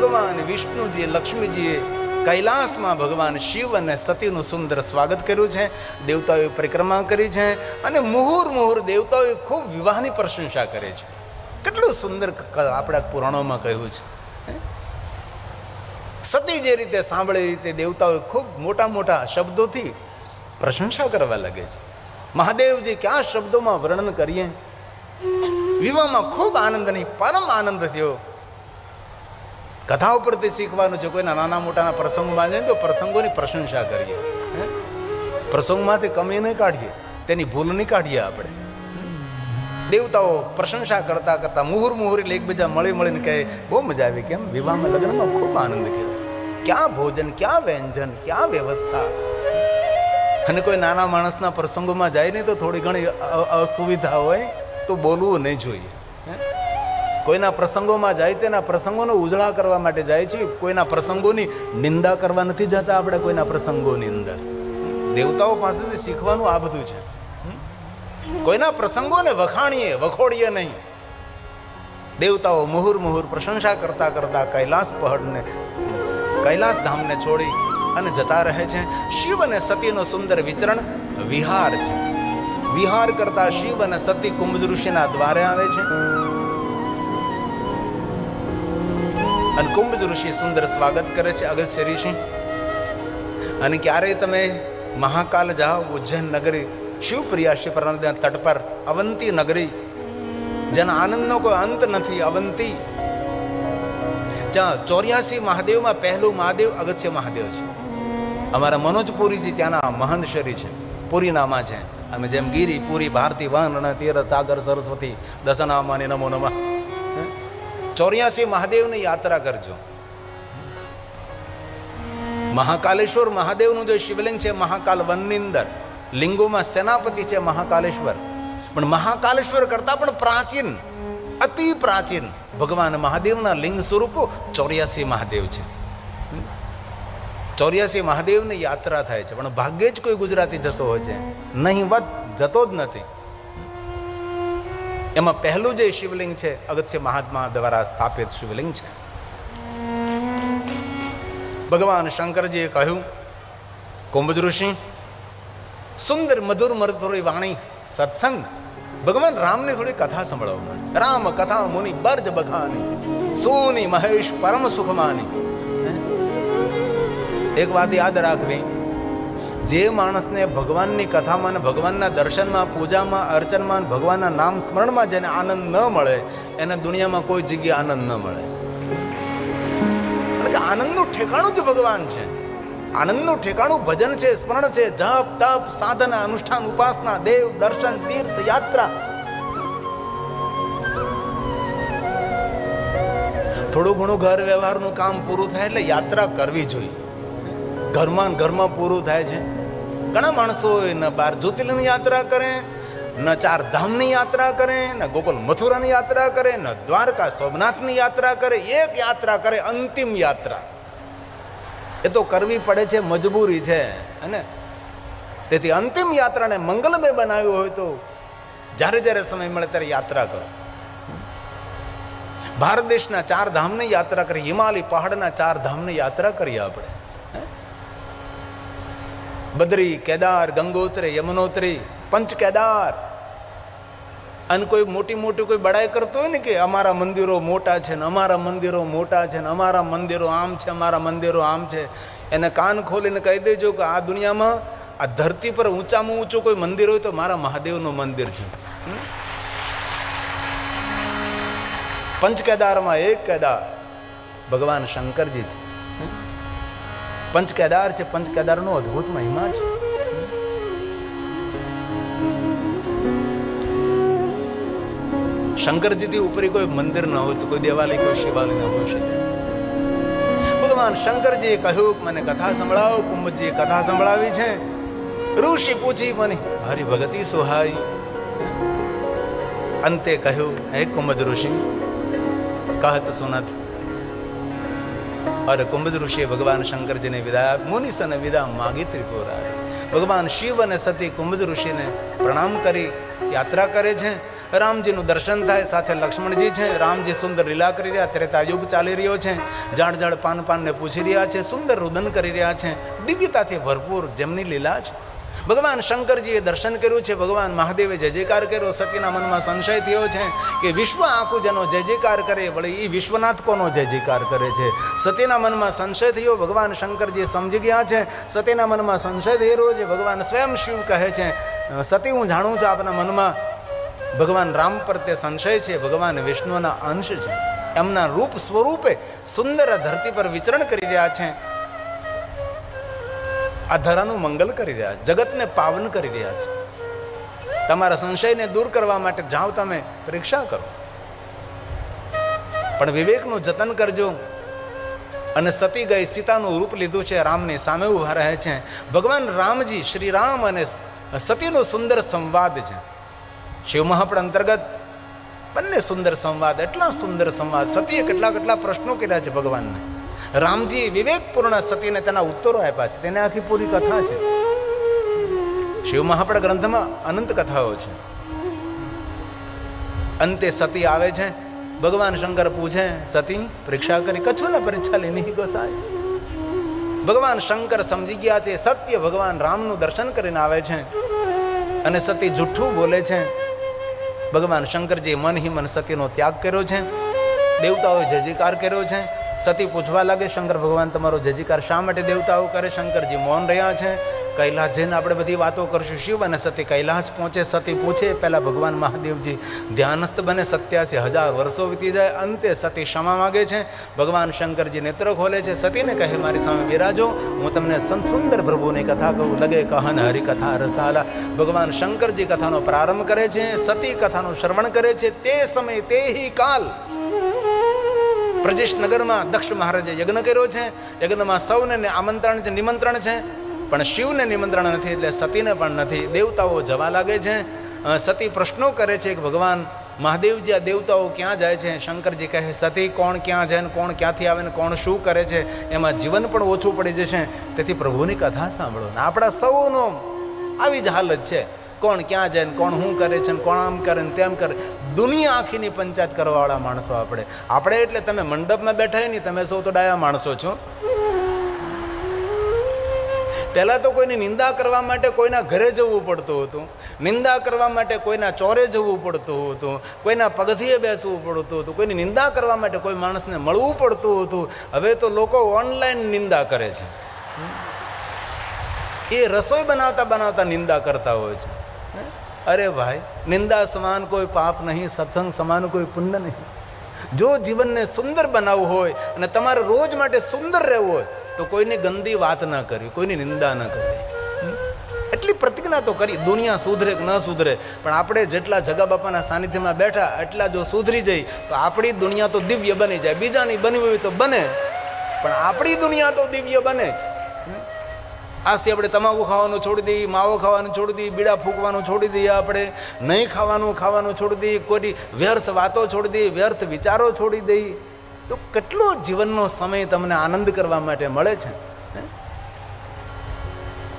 ભગવાન વિષ્ણુજીએ, લક્ષ્મીજીએ કૈલાસમાં ભગવાન શિવ અને સતીનું સુંદર સ્વાગત કર્યું છે. દેવતાઓએ પરિક્રમા કરી છે અને મુહુર્ દેવતાઓએ ખૂબ વિવાહની પ્રશંસા કરે છે. કેટલું સુંદર આપણા પુરાણોમાં કહ્યું છે. સતી જે રીતે સાંભળે એ રીતે દેવતાઓએ ખૂબ મોટા મોટા શબ્દોથી પ્રશંસા કરવા લાગે છે. મહાદેવજી કયા શબ્દોમાં વર્ણન કરીએ. વિવાહમાં ખૂબ આનંદ નહીં, પરમ આનંદ થયો. કથા ઉપરથી શીખવાનું છે. કોઈના નાના મોટાના પ્રસંગોમાં જાય તો પ્રસંગોની પ્રશંસા કરીએ. પ્રસંગમાંથી કમી નહીં કાઢીએ, તેની ભૂલ નહીં કાઢીએ. આપણે દેવતાઓ પ્રશંસા કરતા કરતા મુહુર્ એકબીજા મળીને કહે બહુ મજા આવી. કેમ? વિવાહમાં લગ્નમાં ખૂબ આનંદ કર્યો. ક્યાં ભોજન, ક્યાં વ્યંજન, ક્યાં વ્યવસ્થા. અને કોઈ નાના માણસના પ્રસંગોમાં જાય ને તો થોડી ઘણી અસુવિધા હોય તો બોલવું નહીં જોઈએ. કોઈના પ્રસંગોમાં જાય તેના પ્રસંગોનો ઉજળા કરવા માટે જાય છે. કોઈના પ્રસંગોની નિંદા કરવા નથી જતા આપણે. કોઈના પ્રસંગોની અંદર દેવતાઓ પાસેથી શીખવાનું આ બધું છે. કોઈના પ્રસંગોને વખાણીએ, વખોડીએ નહીં. દેવતાઓ મુહુર્ પ્રશંસા કરતા કરતા કૈલાસ ધામને છોડી અને જતા રહે છે. શિવ અને સતીનો સુંદર વિચરણ વિહાર છે. વિહાર કરતા શિવ અને સતી કુંભજ ઋષિના દ્વારે આવે છે અને કુંભજ ઋષિ સુંદર સ્વાગત કરે છે. અગસ્ત્ય ઋષિ, અને ક્યારેય તમે મહાકાલ જાઓ, ઉજ્જૈન નગરી, શિવપ્રિયા શિવપ્રનદના તટ પર અવંતી નગરી, જેના આનંદનો કોઈ અંત નથી. અવંતી, જ્યાં 84 મહાદેવમાં પહેલું મહાદેવ અગસ્ત્ય મહાદેવ છે. અમારા મનોજપુરીજી ત્યાંના મહંત શરી છે, પુરીનામાં છે. અમે જેમ ગીરી, પુરી, ભારતી, વન, તીર્થ, સાગર, સરસ્વતી, દશનામાની નમો નમઃ. 84 મહાદેવની યાત્રા કરજો. મહાકાલેશ્વર મહાદેવનું જે શિવલિંગ છે મહાકાલ વનની અંદર, લિંગોમાં સેનાપતિ છે મહાકાલેશ્વર. પણ મહાકાલેશ્વર કરતા પણ પ્રાચીન, અતિ પ્રાચીન ભગવાન મહાદેવના લિંગ સ્વરૂપો 84 મહાદેવ છે. 84 મહાદેવની યાત્રા થાય છે. પણ ભાગ્યે જ કોઈ ગુજરાતી જતો હોય છે, નહીંવત જતો જ નથી. એમાં પહેલું જે શિવલિંગ છે અગસ્ત્ય મહાત્મા દ્વારા સ્થાપિત શિવલિંગ છે. ભગવાન શંકરજીએ કહ્યું, કુંભજ ઋષિ, સુંદર મધુર મધુરી વાણી સત્સંગ. ભગવાન રામની થોડી કથા સંભળાવો. રામ કથા મુનિ બર્જ બખાની, સોની મહેશ પરમ સુખમાની. એક વાત યાદ રાખવી, જે માણસને ભગવાનની કથામાં, ભગવાનના દર્શનમાં, પૂજામાં, અર્ચનમાં, ભગવાનના નામ સ્મરણમાં જેને આનંદ ન મળે એને દુનિયામાં કોઈ જગ્યાએ આનંદ ન મળે. કારણ કે આનંદનું ઠેકાણું જ ભગવાન છે. આનંદનું ઠેકાણું ભજન છે, સ્મરણ છે, જપ, તપ, સાધના, અનુષ્ઠાન, ઉપાસના, દેવ દર્શન, તીર્થ યાત્રા. થોડું ઘણું ઘર વ્યવહારનું કામ પૂરું થાય એટલે યાત્રા કરવી જોઈએ. ઘરમાં પૂરું થાય છે. ઘણા માણસો ન 12 જ્યોતિર્લિંગની યાત્રા કરે, ન 4 ધામની યાત્રા કરે, ન ગોકુલ મથુરાની યાત્રા કરે, ન દ્વારકા સોમનાથની યાત્રા કરે. એક યાત્રા કરે, અંતિમ યાત્રા. એ તો કરવી પડે છે, મજબૂરી છે. અને તેથી અંતિમ યાત્રાને મંગલમય બનાવ્યું હોય તો જ્યારે જ્યારે સમય મળે ત્યારે યાત્રા કરો. ભારત દેશના 4 ધામની યાત્રા કરી, હિમાલય પહાડના 4 ધામની યાત્રા કરીએ આપણે. બદ્રી, કેદાર, ગંગોત્રી, યમનોત્રી, પંચ કેદાર. અને કોઈ મોટી કોઈ બડાઈ કરતો હોય ને કે અમારા મંદિરો મોટા છે ને, અમારા મંદિરો મોટા છે ને, અમારા મંદિરો આમ છે, અમારા મંદિરો આમ છે, એને કાન ખોલીને કહી દેજો કે આ દુનિયામાં, આ ધરતી પર ઊંચામાં ઊંચું કોઈ મંદિર હોય તો મારા મહાદેવનું મંદિર છે. પંચ કેદારમાં એક કેદાર ભગવાન શંકરજી છે. પંચ કેદાર છે. પંચ કેદારનો અદ્ભુત મહિમા છે. શંકરજીથી ઉપરી કોઈ મંદિર ન હોય તો કોઈ દેવાલય, કોઈ શિવાલય ન હોઈ શકે. ભગવાન શંકરજીએ કહ્યું કે મને કથા સંભળાવો. કુંભજીએ કથા સંભળાવી છે. ઋષિ પૂછી મને હરિભગતી સુહાઈ. અંતે કહ્યું, હે કુંભજ ઋષિ, કહત સુનત. અરે કુંભજ ઋષિએ ભગવાન શંકરજીને વિદાય, મુનિસને વિદા માગી ત્રિપુરારી. ભગવાન શિવ અને સતી કુંભજ ઋષિને પ્રણામ કરી યાત્રા કરે છે રામજીનું દર્શન થાય, સાથે લક્ષ્મણજી છે. રામજી સુંદર લીલા કરી રહ્યા, ત્રેતાયુગ ચાલી રહ્યો છે. જાણ જાણ પાન પાનને પૂછી રહ્યા છે, સુંદર રુદન કરી રહ્યા છે, દિવ્યતાથી ભરપૂર જેમની લીલા છે. ભગવાન શંકરજીએ દર્શન કર્યું છે. ભગવાન મહાદેવે જય જયકાર કર્યો. સતીના મનમાં સંશય થયો છે કે વિશ્વ આખું જેનો જય જયકાર કરે, વળી એ વિશ્વનાથ કોનો જય જયકાર કરે છે. સતીના મનમાં સંશય થયો. ભગવાન શંકરજી સમજી ગયા છે. સતીના મનમાં સંશય થઈ રહ્યો છે. ભગવાન સ્વયં શિવ કહે છે, સતી હું જાણું છું આપના મનમાં ભગવાન રામ પર તે સંશય છે. ભગવાન વિષ્ણુના અંશ છે. એમના રૂપ સ્વરૂપે સુંદર ધરતી પર વિચરણ કરી રહ્યા છે. આ ધરાનું મંગલ કરી રહ્યા છે, જગતને પાવન કરી રહ્યા છે. તમારા સંશયને દૂર કરવા માટે જાઓ, તમે પરીક્ષા કરો, પણ વિવેકનું જતન કરજો. અને સતી ગઈ, સીતાનું રૂપ લીધું છે, રામની સામે ઉભા રહે છે. ભગવાન રામજી, શ્રી રામ અને સતીનો સુંદર સંવાદ છે. શિવ મહાપડ અંતર્ગત બંને સુંદર સંવાદ, એટલા સુંદર સંવાદ. સતીએ કેટલા પ્રશ્નો કર્યા છે ભગવાનને. રામજી વિવેકપૂર્ણ સતીને તેના ઉત્તરો આપ્યા છે. તેને આખી પૂરી કથા છે. શિવ મહાપડ ગ્રંથમાં અનંત કથાઓ છે. અંતે સતી આવે છે. ભગવાન શંકર પૂછે, સતી પરીક્ષા કરી, કછોલા પરીક્ષા લેની ગોસાય. ભગવાન શંકર સમજી ગયા છે સત્ય. ભગવાન રામનું દર્શન કરીને આવે છે અને સતી જૂઠું બોલે છે. ભગવાન શંકરજી મન હિ મન સતીનો ત્યાગ કર્યો છે. દેવતાઓએ જય જયકાર કર્યો છે. સતી પૂછવા લાગે, શંકર ભગવાન તમારો જય જયકાર શા માટે દેવતાઓ કરે? શંકરજી મૌન રહ્યા છે. કૈલાસ જઈને આપણે બધી વાતો કરશું. શિવ અને સતી કૈલાસ પહોંચે. સતી પૂછે, પહેલાં ભગવાન મહાદેવજી ધ્યાનસ્થ બને. 87,000 વર્ષો વીતી જાય. અંતે સતી ક્ષમા માગે છે. ભગવાન શંકરજી નેત્ર ખોલે છે. સતીને કહે, મારી સામે બિરાજો, હું તમને સુંદર પ્રભુની કથા કહું. લગે કહન હરિકથા રસાલા. ભગવાન શંકરજી કથાનો પ્રારંભ કરે છે. સતી કથાનું શ્રવણ કરે છે. તે સમય તે હિ કાલ પ્રજેશ નગરમાં દક્ષ મહારાજે યજ્ઞ કર્યો છે. યજ્ઞમાં સૌને આમંત્રણ છે, નિમંત્રણ છે, પણ શિવને નિમંત્રણ નથી, એટલે સતીને પણ નથી. દેવતાઓ જવા લાગે છે. સતી પ્રશ્નો કરે છે કે ભગવાન મહાદેવજી, આ દેવતાઓ ક્યાં જાય છે? શંકરજી કહે, સતી કોણ ક્યાં જાય ને કોણ ક્યાંથી આવે ને કોણ શું કરે છે, એમાં જીવન પણ ઓછું પડી જશે. તેથી પ્રભુની કથા સાંભળો. ને આપણા સૌનો આવી જ હાલત છે. કોણ ક્યાં જાય ને કોણ શું કરે છે ને કોણ આમ કરે ને તેમ કરે. દુનિયા આખીની પંચાયત કરવાવાળા માણસો આપણે એટલે તમે મંડપમાં બેઠા નહીં, તમે સૌ તો ડાયા માણસો છો. પહેલાં તો કોઈની નિંદા કરવા માટે કોઈના ઘરે જવું પડતું હતું. નિંદા કરવા માટે કોઈના ચોરે જવું પડતું હતું. કોઈના પગથિયે બેસવું પડતું હતું. કોઈની નિંદા કરવા માટે કોઈ માણસને મળવું પડતું હતું. હવે તો લોકો ઓનલાઈન નિંદા કરે છે. એ રસોઈ બનાવતા નિંદા કરતા હોય છે. અરે ભાઈ, નિંદા સમાન કોઈ પાપ નહીં, સત્સંગ સમાન કોઈ પુણ્ય નહીં. જો જીવનને સુંદર બનાવવું હોય અને તમારે રોજ માટે સુંદર રહેવું હોય તો કોઈની ગંદી વાત ના કરવી, કોઈની નિંદા ન કરવી. એટલી પ્રતિજ્ઞા તો કરી. દુનિયા સુધરે કે ન સુધરે, પણ આપણે જેટલા જગા બાપાના સાનિધ્યમાં બેઠા એટલા જો સુધરી જાય તો આપણી દુનિયા તો દિવ્ય બની જાય. બીજાની બનવી હોય તો બને, પણ આપણી દુનિયા તો દિવ્ય બને જ. આજથી આપણે તમાકુ ખાવાનું છોડી દઈએ, માવો ખાવાનું છોડી દઈએ, બીડા ફૂંકવાનું છોડી દઈએ, આપણે નહીં ખાવાનું છોડી દઈએ, કોઈ વ્યર્થ વાતો છોડી દઈએ, વ્યર્થ વિચારો છોડી દઈએ, તો કેટલો જીવનનો સમય તમને આનંદ કરવા માટે મળે છે.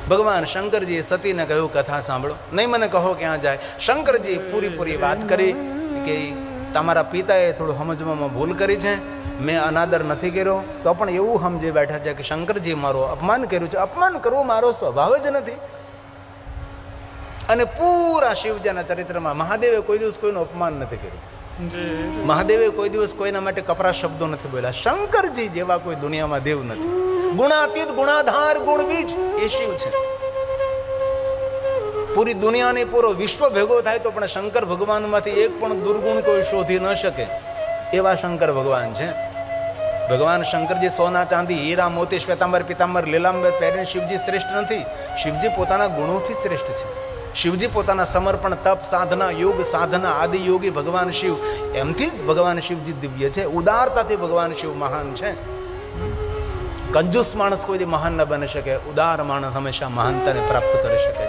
ભગવાન શંકરજીએ સતીને કહ્યું, કથા સાંભળો, નહીં મને કહો ક્યાં જાય. શંકરજી પૂરી વાત કરી કે તમારા પિતાએ થોડું સમજવામાં ભૂલ કરી છે, મેં અનાદર નથી કર્યો, તો પણ એવું સમજી બેઠા છે કે શંકરજી મારું અપમાન કર્યું છે. અપમાન કરવું મારો સ્વભાવ જ નથી. અને પૂરા શિવજીના ચરિત્રમાં મહાદેવે કોઈ દિવસ કોઈનું અપમાન નથી કર્યું. મહાદેવે કોઈ દિવસ કોઈના માટે કપરા શબ્દો નથી બોલ્યા. શંકરજી જેવા કોઈ દુનિયામાં દેવ નથી. ગુણાતીત, ગુણાધાર, ગુણબીજ એ શિવ છે. પૂરી દુનિયાની પૂરો વિશ્વ ભેગો થાય તો પણ શંકર ભગવાનમાંથી એક પણ દુર્ગુણ કોઈ શોધી ન શકે એવા શંકર ભગવાન છે. ભગવાન શંકરજી સોના, ચાંદી, હીરા, મોતી, શ્વેતાંબર, પિતાંબર, લીલાંબર પહેરીને શિવજી શ્રેષ્ઠ નથી. શિવજી પોતાના ગુણોથી શ્રેષ્ઠ છે. શિવજી પોતાના સમર્પણ, તપ, સાધના, યોગ સાધના, આદિ યોગી ભગવાન શિવ, એમથી જ ભગવાન શિવજી દિવ્ય છે. ઉદારતાથી ભગવાન શિવ મહાન છે. કંજૂસ માણસ કોઈ મહાન ન બની શકે. ઉદાર માણસ હંમેશા મહાનતાને પ્રાપ્ત કરી શકે છે.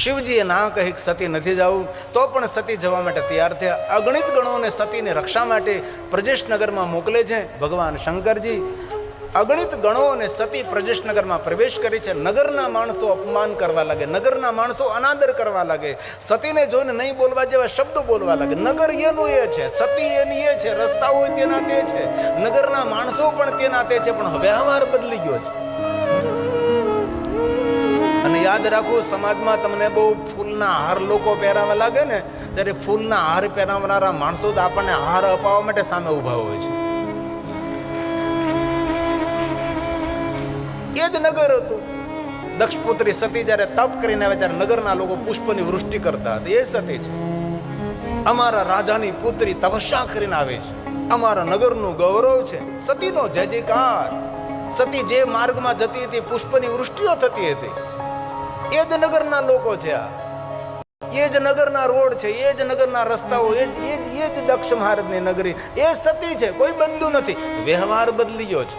શિવજીએ ના કહી સતી નથી જવું, તો પણ સતી જવા માટે તૈયાર થયા. અગણિત ગણોને સતીની રક્ષા માટે પ્રજેશ નગરમાં મોકલે છે ભગવાન શંકરજી. અગણિત ગણો અને સતી પ્રજેશનગરમાં પ્રવેશ કરી છે. નગરના માણસો અપમાન કરવા લાગે, નગરના માણસો અનાદર કરવા લાગે, સતીને જોઈને નહીં બોલવા જેવા શબ્દો બોલવા લાગે. નગર એનું એ છે, સતી એની એ છે, રસ્તા હોય તેના તે છે, નગરના માણસો પણ તેના તે છે, પણ વ્યવહાર બદલી ગયો છે. અને યાદ રાખો, સમાજમાં તમને બહુ ફૂલના હાર લોકો પહેરાવા લાગે ને, ત્યારે ફૂલના હાર પહેરાવનારા માણસો તો આપણને હાર અપાવવા માટે સામે ઉભા હોય છે. એ જ નગર હતું. દક્ષપુત્રી સતી જ્યારે તપ કરીને આવે ત્યારે નગરના લોકો પુષ્પની વૃષ્ટિ કરતા હતા. એ સતી છે. અમારા રાજાની પુત્રી તપસ્યા કરીને આવે છે, અમારા નગરનું ગૌરવ છે. સતીનો જય જયકાર. સતી જે માર્ગમાં જતી હતી પુષ્પની વૃષ્ટિઓ થતી હતી. એ જ નગરના લોકો છે. આ એ જ નગરના રોડ છે, એ જ નગરના રસ્તાઓ, એ જ દક્ષ મહારાજની નગરી. એ સતી છે, કોઈ બદલ્યું નથી. વ્યવહાર બદલી ગયો છે.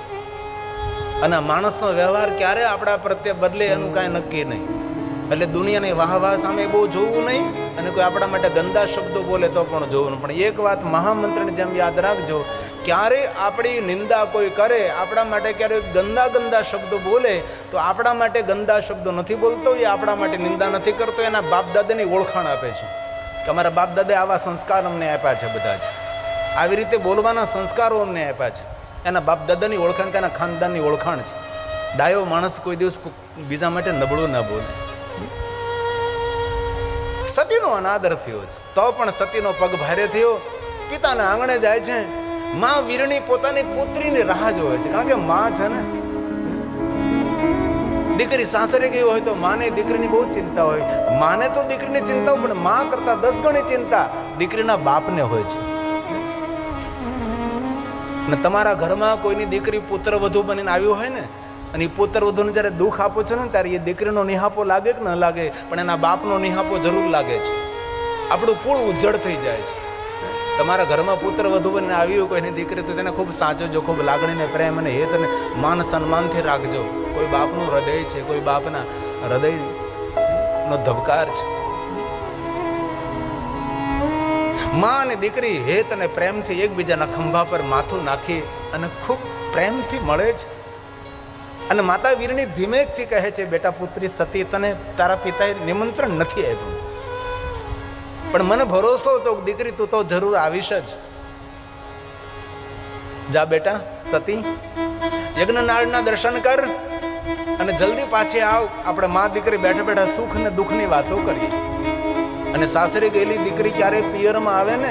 અને માણસનો વ્યવહાર ક્યારે આપણા પ્રત્યે બદલે એનું કાંઈ નક્કી નહીં. એટલે દુનિયાની વાહ સામે બહુ જોવું નહીં, અને કોઈ આપણા માટે ગંદા શબ્દો બોલે તો પણ જોવું. પણ એક વાત મહામંત્રની જેમ યાદ રાખજો, ક્યારે આપણી નિંદા કોઈ કરે, આપણા માટે ક્યારે ગંદા શબ્દો બોલે, તો આપણા માટે ગંદા શબ્દો નથી બોલતો, એ આપણા માટે નિંદા નથી કરતો, એના બાપ દાદાની ઓળખાણ આપે છે કે અમારા બાપ દાદાએ આવા સંસ્કાર અમને આપ્યા છે. બધા જ આવી રીતે બોલવાના સંસ્કારો અમને આપ્યા છે. એના બાપ દાદાની ઓળખાણ, તેના ખાનદાનની ઓળખાણ છે. ડાયો માણસ કોઈ દિવસ બીજા માટે નબળું ના બોલે. સતીનો અનાદર થયો છે, તો પણ સતીનો પગ ભારે થયો. પિતાના આંગણે જાય છે. માં વીરણી પોતાની પુત્રીની રાહ જોવે છે, કારણ કે માં છે ને, દીકરી સાસરે ગઈ હોય તો માને દીકરીની બહુ ચિંતા હોય. માને તો દીકરીની ચિંતા હોય, પણ માં કરતા 10 ગણી ચિંતા દીકરીના બાપને હોય છે. અને તમારા ઘરમાં કોઈની દીકરી પુત્ર વધુ બનીને આવ્યું હોય ને, અને એ પુત્ર વધુને જ્યારે દુઃખ આપો છો ને, ત્યારે એ દીકરીનો નિહાપો લાગે કે ન લાગે, પણ એના બાપનો નિહાપો જરૂર લાગે છે. આપણું કુળ ઉજ્જડ થઈ જાય છે. તમારા ઘરમાં પુત્ર વધુ બનીને આવ્યું કોઈની દીકરી, તો તેને ખૂબ સાચવજો, ખૂબ લાગણીને, પ્રેમ અને હેત અને માન સન્માનથી રાખજો. કોઈ બાપનું હૃદય છે, કોઈ બાપના હૃદયનો ધબકાર છે. માં અને દીકરી હેત અને પ્રેમથી એકબીજાના ખંભા પર માથું નાખી અને ખૂબ પ્રેમથી મળે છે. અને માતા વીરણી ધીમેકથી કહે છે, બેટા પુત્રી સતી, તને તારા પિતાએ નિમંત્રણ નથી આપ્યું, પણ મને ભરોસો હતો દીકરી તું તો જરૂર આવીશ જ. જા બેટા સતી, યજ્ઞનાળના દર્શન કર અને જલ્દી પાછી આવ. આપણે મા દીકરી બેઠા બેઠા સુખ અને દુઃખની વાતો કરીએ. અને સાસરે ગયેલી દીકરી ક્યારે પિયરમાં આવે ને,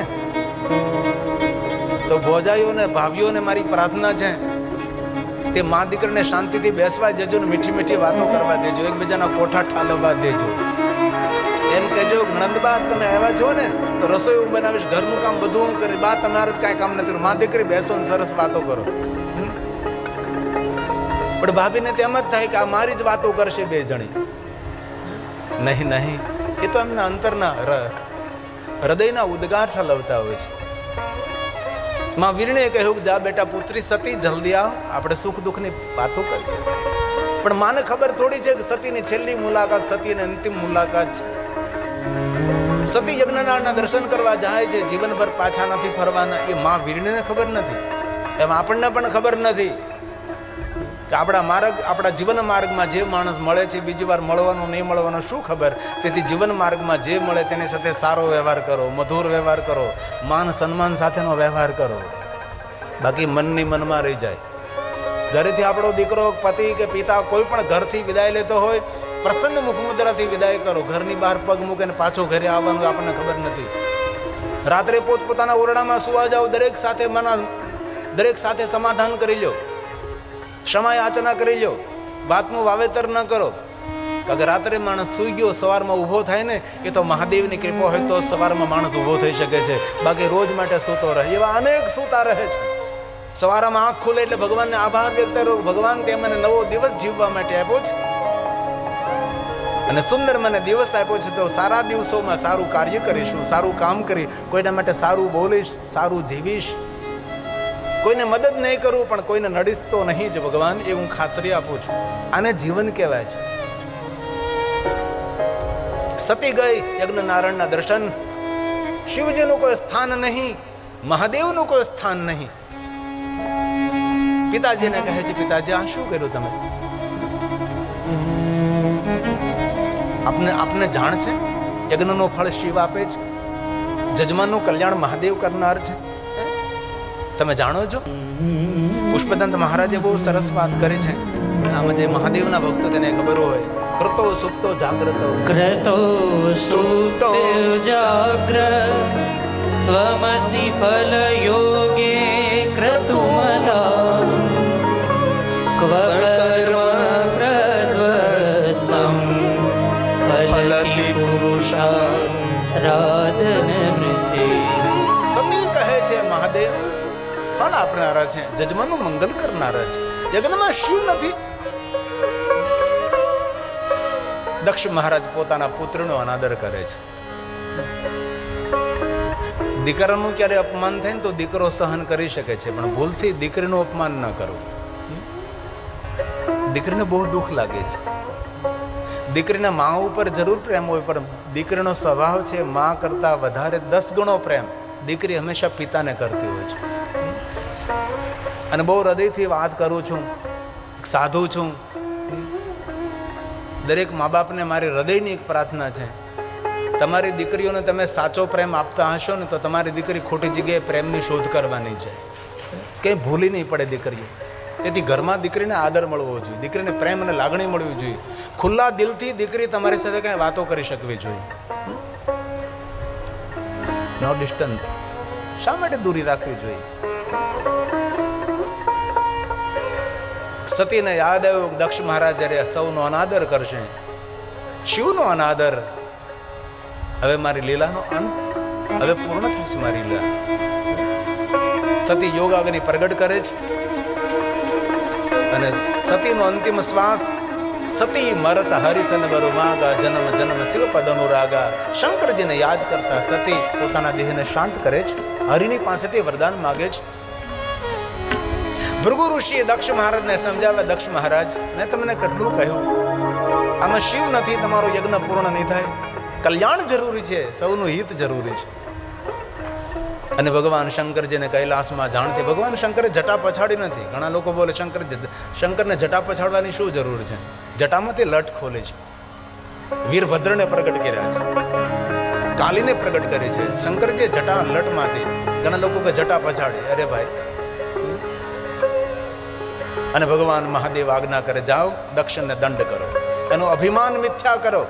તો ભોજાઈઓને ભાભીઓને મારી પ્રાર્થના છે, તે મા દીકરીને શાંતિથી બેસવા દેજો ને મીઠી મીઠી વાતો કરવા દેજો, એકબીજાના કોઠા ઠાલવવા દેજો. એમ કહેજો, નંદબા તમે આવ્યા છો ને, તો રસોઈ હું બનાવીશ, ઘરનું કામ બધું હું કરીશ, બા તમારે જ કાંઈ કામ નથી. મા દીકરી બેસો ને સરસ વાતો કરો. પણ ભાભીને તેમ જ થાય કે આ મારી જ વાતો કરશે બે જણી. નહીં, એ તો એમના અંતરના હૃદયના ઉદ્ગાર ઠલવતા હોય છે. માં વીરણીએ કહ્યું કે જા બેટા પુત્રી સતી, જલ્દી આવ, આપણે સુખ દુઃખની વાતો કરીએ. પણ માને ખબર થોડી છે કે સતીની છેલ્લી મુલાકાત, સતીની અંતિમ મુલાકાત છે. સતી યજ્ઞનાળના દર્શન કરવા જાય છે, જીવનભર પાછા નથી ફરવાના. એ માં વીરણીને ખબર નથી, એમ આપણને પણ ખબર નથી કે આપણા જીવન માર્ગમાં જે માણસ મળે છે, બીજી વાર મળવાનો નહીં મળવાનો શું ખબર. તેથી જીવન માર્ગમાં જે મળે તેની સાથે સારો વ્યવહાર કરો, મધુર વ્યવહાર કરો, માન સન્માન સાથેનો વ્યવહાર કરો. બાકી મનની મનમાં રહી જાય. ઘરેથી આપણો દીકરો, પતિ કે પિતા કોઈ પણ ઘરથી વિદાય લેતો હોય, પ્રસન્ન મુખમુદ્રાથી વિદાય કરો. ઘરની બહાર પગ મૂકીને પાછો ઘરે આવવાનું આપણને ખબર નથી. રાત્રે પોતપોતાના ઓરડામાં સુવા જાઓ, દરેક સાથે સમાધાન કરી લો, ક્ષમા યાચના કરી લો, વાતનું વાવેતર ન કરો. કારણ કે રાત્રે માણસ સૂઈ ગયો, સવારમાં ઊભો થાય ને, એ તો મહાદેવની કૃપા હોય તો સવારમાં માણસ ઊભો થઈ શકે છે. બાકી રોજ માટે સૂતો રહે, એવા અનેક સૂતા રહે છે. સવારમાં આંખ ખુલે એટલે ભગવાનને આભાર વ્યક્ત કરો, ભગવાન તે મને નવો દિવસ જીવવા માટે આપ્યો છે, અને સુંદર મને દિવસ આપ્યો છે, તો સારા દિવસોમાં સારું કાર્ય કરીશું, સારું કામ કરી, કોઈના માટે સારું બોલીશ, સારું જીવીશ. કોઈને મદદ નહીં કરું, પણ કોઈને નડીશ તો નહીં જ ભગવાન, એ હું ખાતરી આપું છું. આને જીવન કહેવાય છે. સતી ગઈ યજ્ઞનારાયણના દર્શન. શિવજીનું કોઈ સ્થાન નહીં, મહાદેવનું કોઈ સ્થાન નહીં. પિતાજીને કહે છે, પિતાજી આ શું કર્યું તમે? આપને જાણ છે યજ્ઞનો ફળ શિવ આપે છે, જજમાનનું કલ્યાણ મહાદેવ કરનાર છે, તમે જાણો છો? પુષ્પદંત મહારાજે બહુ સરસ વાત કરી છે. આમાં જે મહાદેવના ભક્તો તેને ખબર હોય, કૃતો સુપ્તો જાગ્રતો, ક્રતો સુપ્તો જાગ્રત ત્વમસી ફલ યોગે ક્રતુમલા ક્વ કર્મ પ્રદ્વસ્તમ ફલતિ પુરુષારાધન મૃતે. સતી કહે છે મહાદેવ ફળ આપનારા છે, જજમાનનું મંગલ કરનારા છે, યજ્ઞમાં શિવ નથી. દક્ષ મહારાજ પોતાના પુત્રનો અનાદર કરે છે. દીકરાનું ક્યારે અપમાન થાય ને તો દીકરો સહન કરી શકે છે, પણ ભૂલથી દીકરીનું અપમાન ન કરવું. દીકરીને બહુ દુઃખ લાગે છે. દીકરીના મા ઉપર જરૂર પ્રેમ હોય, પણ દીકરીનો સ્વભાવ છે મા કરતા વધારે 10 ગણો પ્રેમ દીકરી હંમેશા પિતાને કરતી હોય છે. અને બહુ હૃદયથી વાત કરું છું, સાધુ છું. દરેક મા બાપને મારી હૃદયની એક પ્રાર્થના છે, તમારી દીકરીઓને તમે સાચો પ્રેમ આપતા હશો ને તો તમારી દીકરી ખોટી જગ્યાએ પ્રેમની શોધ કરવાની છે, કંઈ ભૂલી નહીં પડે દીકરીઓ. તેથી ઘરમાં દીકરીને આદર મળવો જોઈએ, દીકરીને પ્રેમ અને લાગણી મળવી જોઈએ. ખુલ્લા દિલથી દીકરી તમારી સાથે કંઈ વાતો કરી શકવી જોઈએ. નો ડિસ્ટન્સ. શા માટે દૂરી રાખવી જોઈએ? સતીને યાદ આવ્યું દક્ષ મહારાજ જ્યારે સૌનો અનાદર કરશે, શિવનો અનાદર, હવે મારી લીલાનો અંત, હવે પૂર્ણ થશે મારી લીલા. સતી યોગાગ્નિ પ્રગટ કરે છે અને સતીનો અંતિમ શ્વાસ, સતી મરત હરિસન વરુ માગા જન્મ જન્મ શિવ પદ અનુરાગા. શંકરજીને યાદ કરતા સતી પોતાના દેહને શાંત કરે છે, હરિની પાસેથી વરદાન માગે છે. ભૃગુ ઋષિએ દક્ષ મહારાજને સમજાવ્યા, દક્ષ મહારાજ મેં તમને કેટલું કહ્યું, આમાં શિવ નથી, તમારો યજ્ઞ પૂર્ણ નહીં થાય. કલ્યાણ જરૂરી છે, સૌનું હિત જરૂરી છે. અને ભગવાન શંકરજીને કૈલાસમાં જાણથી ભગવાન શંકરે જટા પછાડી નથી. ઘણા લોકો બોલે શંકરને જટા પછાડવાની શું જરૂર છે? જટામાંથી લટ ખોલે છે. વીરભદ્રને પ્રગટ કર્યા છે, કાલીને પ્રગટ કરી છે. શંકરજી જટા લટમાંથી. ઘણા લોકો કે જટા પછાડી, અરે ભાઈ. અને ભગવાન મહાદેવ આજ્ઞા કરે, જાઓ દક્ષને દંડ કરો, એનો અભિમાન મિથ્યા કરો.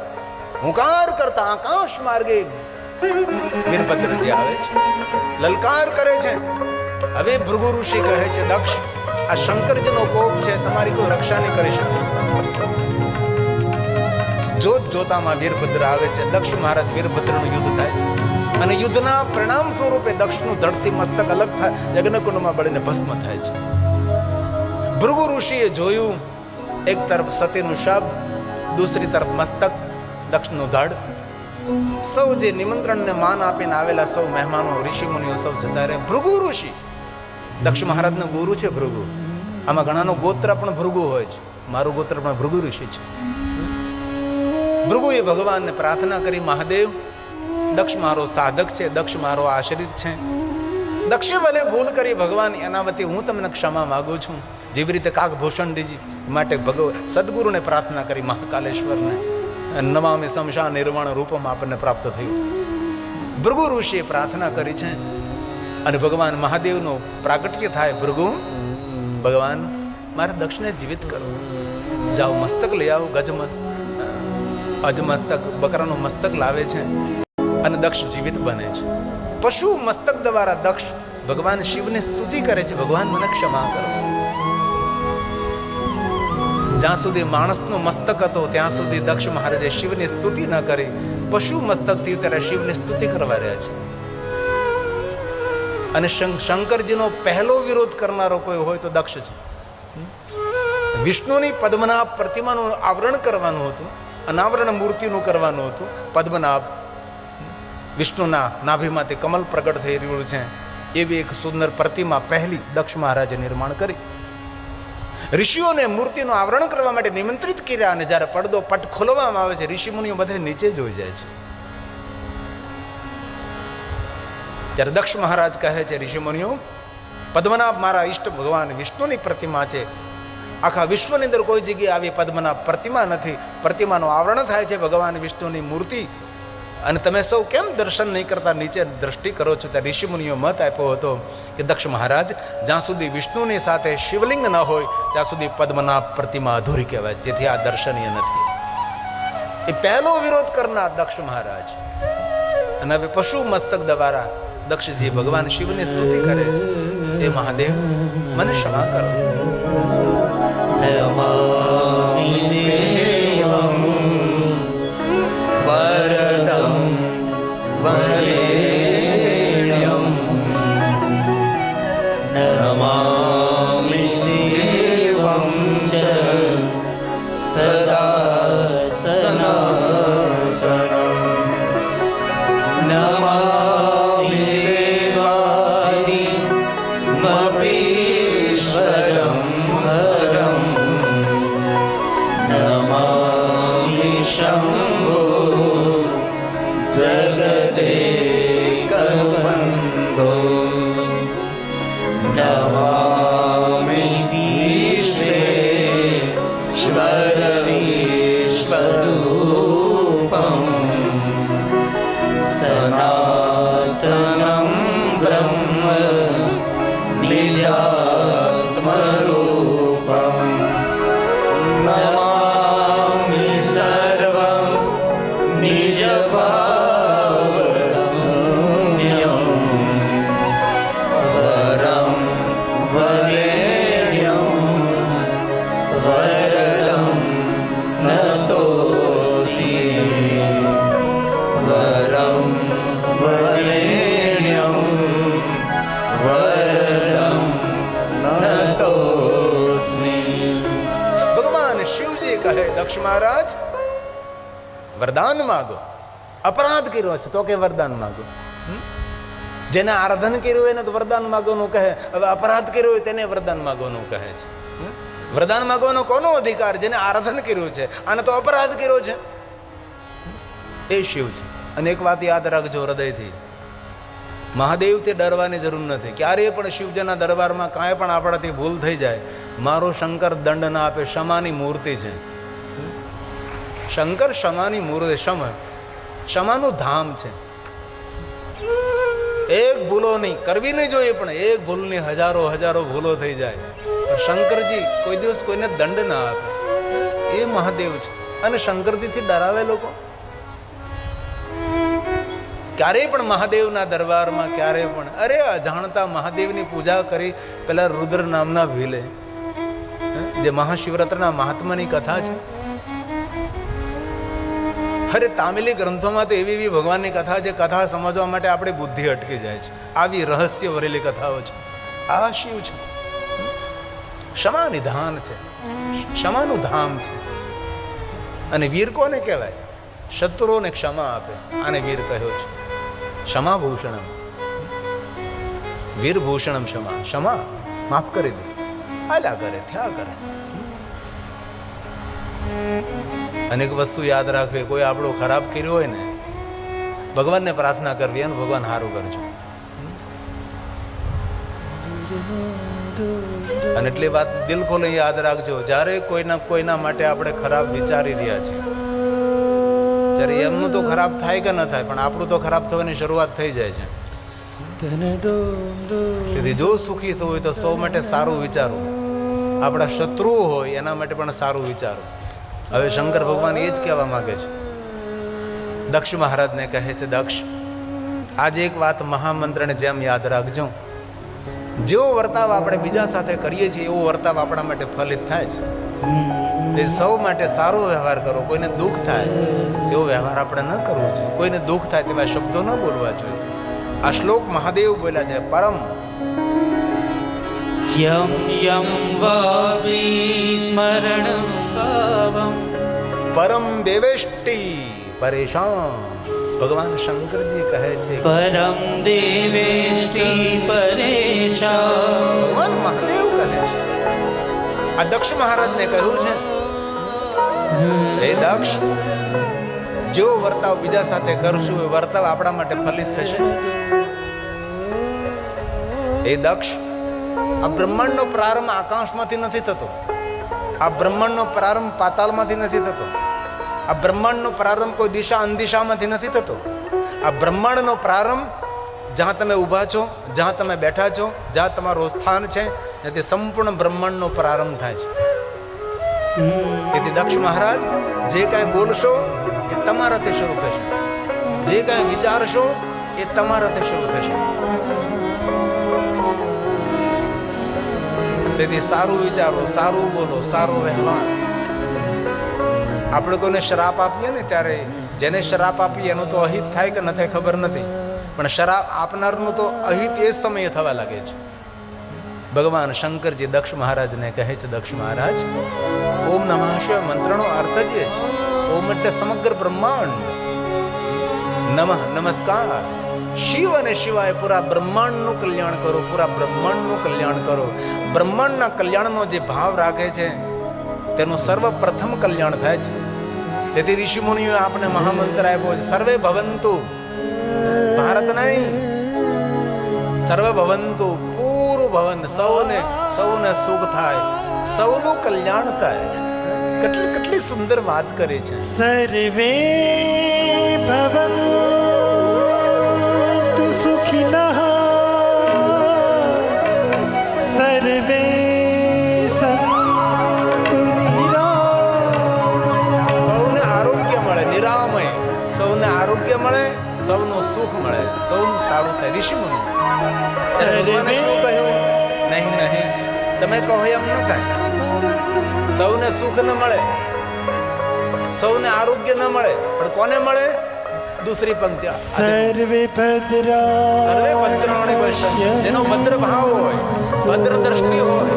હુંકાર કરતા આકાશ માર્ગે વીરભદ્રજી આવે છે, લલકાર કરે છે. હવે ભૃગુ ઋષિ કહે છે, દક્ષ આ શંકરજીનો કોપ છે, તમારી કોઈ રક્ષા નહીં કરી શકે. જોત જોતામાં વીરભદ્ર આવે છે. દક્ષ મહારાજ વીરભદ્રનું યુદ્ધ થાય છે અને યુદ્ધના પરિણામ સ્વરૂપે દક્ષનું ધડથી મસ્તક અલગ થાય, યજ્ઞકુંડમાં બળીને ભસ્મ થાય છે. ભૃગુ ઋષિએ જોયું, એક તરફ સતીનું શબ, દૂસરી તરફ મસ્તક, દક્ષનું ધડ. સૌ જે નિમંત્રણને માન આપીને આવેલા સૌ મહેમાનો, ઋષિ મુનિઓ સૌ જતા રહે. ભૃગુ ઋષિ, દક્ષ મહારાજનો ગુરુ છે ભૃગુ. આમાં ઘણાનો ગોત્ર પણ ભૃગુ હોય છે, મારું ગોત્ર પણ ભૃગુ ઋષિ છે. ભૃગુએ ભગવાનને પ્રાર્થના કરી, મહાદેવ દક્ષ મારો સાધક છે, દક્ષ મારો આશ્રિત છે. દક્ષે ભલે ભૂલ કરી, ભગવાન એના વતી હું તમને ક્ષમા માગું છું. જેવી રીતે કાકભૂષણજી માટે સદગુરુને પ્રાર્થના કરી, મહાકાલેશ્વરને, નમામિ સમશા નિર્વાણ રૂપમાં આપણને પ્રાપ્ત થયું. ભૃગુ ઋષિએ પ્રાર્થના કરી છે અને ભગવાન મહાદેવનો પ્રાગટ્ય થાય. ભૃગુ, ભગવાન મારે દક્ષને જીવિત કરો, જાઓ મસ્તક લઈ આવો. અજમસ્તક બકરાનું મસ્તક લાવે છે અને દક્ષ જીવિત બને છે. પશુ મસ્તક દ્વારા દક્ષ ભગવાન શિવને સ્તુતિ કરે છે, ભગવાન મને ક્ષમા કરો. જ્યાં સુધી માણસનું મસ્તક હતો ત્યાં સુધી દક્ષ મહારાજે શિવની સ્તુતિ ન કરી. પશુ મસ્તક થયું ત્યારે શિવની સ્તુતિ કરવા રહ્યા છે. અને શંકરજીનો પહેલો વિરોધ કરનારો કોઈ હોય તો દક્ષ છે. વિષ્ણુની પદ્મનાભ પ્રતિમાનું આવરણ કરવાનું હતું, અનાવરણ મૂર્તિનું કરવાનું હતું. પદ્મનાભ વિષ્ણુના નાભીમાંથી કમલ પ્રગટ થઈ રહ્યું છે એવી એક સુંદર પ્રતિમા પહેલી દક્ષ મહારાજે નિર્માણ કરી. ઋષિઓને મૂર્તિનું આવરણ કરવા માટે નિમંત્રિત કર્યા અને જ્યારે પડદો પટ ખોલવામાં આવે છે, ઋષિ મુનિઓ બધા નીચે જોઈ જાય છે. ત્યારે દક્ષ મહારાજ કહે છે, ઋષિ મુનિઓ પદ્મનાભ મારા ઈષ્ટ ભગવાન વિષ્ણુની પ્રતિમા છે. આખા વિશ્વની અંદર કોઈ જગ્યાએ આવી પદ્મનાભ પ્રતિમા નથી. પ્રતિમાનું આવરણ થાય છે ભગવાન વિષ્ણુની મૂર્તિ. અને તમે સૌ કેમ દર્શન નહીં કરતા, નીચે દ્રષ્ટિ કરો છો? ત્યાં ઋષિમુનિઓ મત આપ્યો હતો કે દક્ષ મહારાજ, જ્યાં સુધી વિષ્ણુની સાથે શિવલિંગ ન હોય ત્યાં સુધી પદ્મનાભ પ્રતિમા અધૂરી કહેવાય, જેથી આ દર્શનીય નથી. એ પહેલો વિરોધ કરનાર દક્ષ મહારાજ. અને હવે પશુ મસ્તક દ્વારા દક્ષજી ભગવાન શિવની સ્તુતિ કરે છે. એ મહાદેવ, મને ક્ષમા કરો. નમામિ દેવં વરદં વરેણ્યં નમામિ દેવં ચ સદા સનાતનં નમામિ દેવાદિમપીશ્વરં હરં નમામિ શંભો જગદેકવંદો નમામિ વિશ્વેશ્વર વિશ્વરૂપં સનાતનં બ્રહ્મ નિજાત્મરૂપં નમામિ સર્વં નિજભાવગમ્યં વરં વરેણ્યં વરદં નતોસ્મી વરં વરેણ્યં વરદં નતોસ્મી. ભગવાન શિવજી કહે, દક્ષ મહારાજ, વરદાન માગો. અપરાધ કર્યો છે તો કે વરદાન માગો. જેને આરાધન કર્યું એને તો વરદાન માગવાનું કહે. હવે અપરાધ કર્યો હોય તેને વરદાન માગવાનું કહે છે. વરદાન માગવાનો કોનો અધિકાર? જેને આરાધન કર્યું છે. આને તો અપરાધ કર્યો છે. એ શિવ છે. અને એક વાત યાદ રાખજો હૃદયથી, મહાદેવથી ડરવાની જરૂર નથી. ક્યારેય પણ શિવજીના દરબારમાં કાંઈ પણ આપણાથી ભૂલ થઈ જાય, મારો શંકર દંડ ના આપે. ક્ષમાની મૂર્તિ છે શંકર, ક્ષમાની મૂર્તિ. ક્ષમાનું ધામ છે. એક ભૂલો નહીં કરવી નહીં જોઈએ, પણ એક ભૂલની હજારો હજારો ભૂલો થઈ જાય. શંકરજી કોઈ દિવસ કોઈને દંડ ના આપે. એ મહાદેવ છે. અને શંકરજીથી ડરાવે લોકો. ક્યારેય પણ મહાદેવના દરબારમાં ક્યારેય પણ અરે અજાણતા મહાદેવની પૂજા કરી પેલા રુદ્ર નામના ભીલે, જે મહાશિવરાત્રના મહાત્માની કથા છે. અરે તામિલી ગ્રંથોમાં તો એવી એવી ભગવાનની કથા છે, કથા સમજવા માટે આપણી બુદ્ધિ અટકી જાય છે. આવી રહસ્ય ભરેલી કથાઓ છે. આ શિવ છે. ક્ષમા નિધાન છે, ક્ષમાનું ધામ છે. અને વીર કોને કહેવાય? શત્રુઓને ક્ષમા આપે. આને વીર કહ્યો છે. ક્ષમા ભૂષણમ, વીર ભૂષણમ ક્ષમા. ક્ષમા માફ કરી દે, હાલ્યા કરે, થયા કરે. અનેક વસ્તુ યાદ રાખવી. કોઈ આપણું ખરાબ કર્યું હોય ને, ભગવાનને પ્રાર્થના કરવી, અને ભગવાન સારું કરજો. અને એટલી વાત દિલ ખોલે યાદ રાખજો, જ્યારે કોઈના માટે આપણે ખરાબ વિચારી રહ્યા છીએ, ત્યારે એમનું તો ખરાબ થાય કે ન થાય, પણ આપણું તો ખરાબ થવાની શરૂઆત થઈ જાય છે. તેથી જો સુખી થવું હોય તો સૌ માટે સારું વિચારવું. આપણા શત્રુઓ હોય એના માટે પણ સારું વિચારો. હવે શંકર ભગવાન એ જ કહેવા માંગે છે. દક્ષ મહારાજને કહે છે, દક્ષ, આજે એક વાત મહામંત્રને જેમ યાદ રાખજો. જેવો વર્તાવ આપણે બીજા સાથે કરીએ છીએ એવો વર્તાવ આપણા માટે ફલિત થાય છે. તે સૌ માટે સારો વ્યવહાર કરો. કોઈને દુઃખ થાય એવો વ્યવહાર આપણે ન કરવો જોઈએ. કોઈને દુઃખ થાય તેવા શબ્દો ન બોલવા જોઈએ. આ શ્લોક મહાદેવ બોલ્યા છે. પરમ યમ યમ વાવિસ્મરણં ભાવં પરમ દેવેષ્ટિ પરેશાન. ભગવાન શંકરજી કહે છે, પરમ દેવેષ્ટિ પરેશાન. ભગવાન મહાદેવ કહે છે. આ દક્ષ મહારાજને કહ્યું છે, હે દક્ષ, જેવો વર્તાવ બીજા સાથે કરશું એ વર્તાવ આપણા માટે ફલિત થશે. એ દક્ષ, આ બ્રહ્માંડનો પ્રારંભ આકાશમાંથી નથી થતો, આ બ્રહ્માંડનો પ્રારંભ પાતાળમાંથી નથી થતો, આ બ્રહ્માંડનો પ્રારંભ કોઈ દિશા અંદિશામાંથી નથી થતો. આ બ્રહ્માંડનો પ્રારંભ જ્યાં તમે ઊભા છો, જ્યાં તમે બેઠા છો, જ્યાં તમારું સ્થાન છે, ત્યાંથી સંપૂર્ણ બ્રહ્માંડનો પ્રારંભ થાય છે. તેથી દક્ષ મહારાજ જે કાંઈ બોલશો એ તમારાથી શરૂ થશે, જે કાંઈ વિચારશો એ તમારાથી શરૂ થશે. તેથી સારું વિચારો, સારું બોલો, સારો વ્યવહાર. આપણે કોઈને શ્રાપ આપીએ ને ત્યારે જેને શ્રાપ આપીએ એનું તો અહિત થાય કે ન થાય ખબર નથી, પણ શ્રાપ આપનારનું તો અહિત એ સમયે થવા લાગે છે. ભગવાન શંકરજી દક્ષ મહારાજને કહે છે, દક્ષ મહારાજ ઓમ નમઃ શિવાય મંત્રનો અર્થ જ એ છે. ઓમ એટલે સમગ્ર બ્રહ્માંડ, નમઃ નમસ્કાર, શિવ અને શિવાય પૂરા બ્રહ્માંડનું કલ્યાણ કરો, પૂરા બ્રહ્માંડનું કલ્યાણ કરો. બ્રહ્માંડના કલ્યાણનો જે ભાવ રાખે છે તેનું સર્વપ્રથમ કલ્યાણ થાય છે. તેથી ઋષિમુનિઓએ આપણે મહામંત્ર આપ્યો છે, સર્વે ભવંતુ, ભારત નહીં, સર્વે ભવંતુ, પૂરું ભવન, સૌને સુખ થાય, સૌનું કલ્યાણ થાય. કેટલી સુંદર વાત કરે છે. સર્વે ભવન્તુ સુખિનઃ સર્વે સંતુ નિરામયા. સૌને આરોગ્ય મળે, નિરામય, સૌને આરોગ્ય મળે, સૌનું સુખ મળે, સૌનું સારું થાય. ઋષિમુનિ ભગવાને શું કહ્યું? નહીં નહીં, તમે કહો એમ ન થાય. સૌને સુખ ન મળે, સૌને આરોગ્ય ન મળે, પણ કોને મળે? દૂસરી પંક્તિ, સર્વે ભદ્રા, સર્વે ભદ્રાણી પશ્યન્તુ, જેનો ભદ્ર ભાવ હોય, ભદ્ર દ્રષ્ટિ હોય,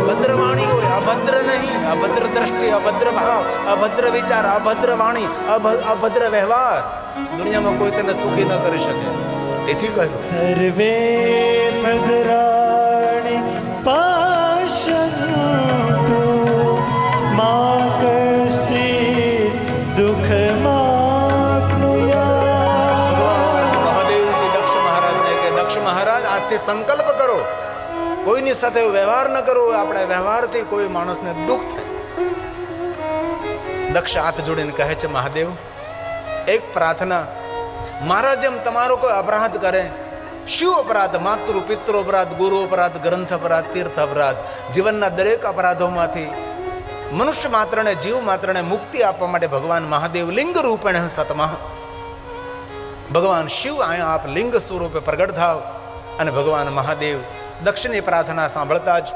ભદ્ર વાણી હોય, અભદ્ર નહીં, અભદ્ર દ્રષ્ટિ, અભદ્ર ભાવ, અભદ્ર વિચાર, અભદ્ર વાણી, અભદ્ર વ્યવહાર, દુનિયામાં કોઈ તેને સુખી ન કરી શકે. તેથી કહ્યું સર્વે ભદ્રાણી પશ્યન્તુ મા કશ્ચિદ દુઃખમાપ્નુયાત. ભગવાન મહાદેવજી દક્ષ મહારાજને કે દક્ષ મહારાજ આજથી સંકલ્પ કરો, કોઈની સાથે વ્યવહાર ન કરો, આપણા વ્યવહારથી કોઈ માણસને દુઃખ થાય. દક્ષ હાથ જોડીને કહે છે, મહાદેવ એક પ્રાર્થના, મારા જેમ તમારો કોઈ અપરાધ કરે, શું અપરાધ? માતૃ પિતૃ અપરાધ, ગુરુ અપરાધ, ગ્રંથ અપરાધ, તીર્થ અપરાધ, જીવનના દરેક અપરાધોમાંથી મનુષ્ય માત્રને, જીવ માત્રને મુક્તિ આપવા માટે ભગવાન મહાદેવ લિંગ રૂપેણ સતમઃ, ભગવાન શિવ અહીંયા આપ લિંગ સ્વરૂપે પ્રગટ થાવ. અને ભગવાન મહાદેવ દક્ષિણની પ્રાર્થના સાંભળતા જ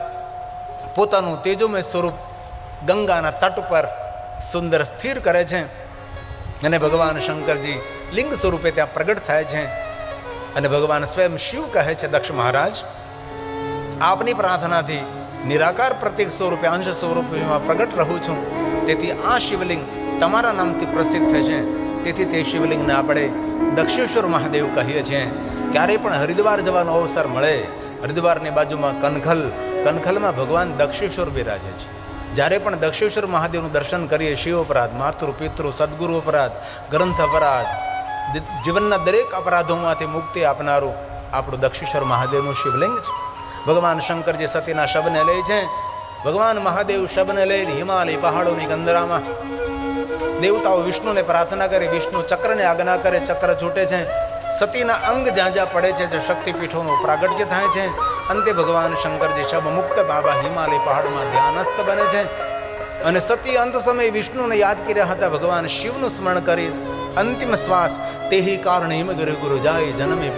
પોતાનું તેજોમય સ્વરૂપ ગંગાના તટ પર સુંદર સ્થિર કરે છે. અને ભગવાન શંકરજી લિંગ સ્વરૂપે ત્યાં પ્રગટ થાય છે. અને ભગવાન સ્વયં શિવ કહે છે, દક્ષ મહારાજ આપની પ્રાર્થનાથી નિરાકાર પ્રતીક સ્વરૂપે, અંશ સ્વરૂપે પ્રગટ રહું છું, તેથી આ શિવલિંગ તમારા નામથી પ્રસિદ્ધ થશે. તેથી તે શિવલિંગને આપણે દક્ષેશ્વર મહાદેવ કહીએ છીએ. ક્યારેય પણ હરિદ્વાર જવાનો અવસર મળે, હરિદ્વારની બાજુમાં કનખલમાં ભગવાન દક્ષેશ્વર બિરાજે છે. જ્યારે પણ દક્ષેશ્વર મહાદેવનું દર્શન કરીએ, શિવ અપરાધ, માતૃ પિતૃ, સદગુરુ અપરાધ, ગ્રંથ અપરાધ, જીવનના દરેક અપરાધોમાંથી મુક્તિ આપનારું આપણું દક્ષેશ્વર મહાદેવનું શિવલિંગ છે. ભગવાન શંકરજી સતીના શબને લે છે, ભગવાન મહાદેવ શબને લઈને હિમાલય પહાડોની કંદરામાં દેવતાઓ વિષ્ણુને પ્રાર્થના કરે, વિષ્ણુ ચક્રને આજ્ઞા કરે, ચક્ર છૂટે છે. સતીના અંગ જ્યાં જ્યાં પડે છે તે શક્તિપીઠોનું પ્રાગટ્ય થાય છે. અંતે ભગવાન શંકરજી શબ મુક્ત બાબા હિમાલય પહાડમાં ધ્યાનસ્થ બને છે. અને સતી અંત સમયે વિષ્ણુને યાદ કર્યા હતા, ભગવાન શિવનું સ્મરણ કરી અંતિમ શ્વાસ, તેહી કારણે હિમગિરી ગુરુ જાય જન્મે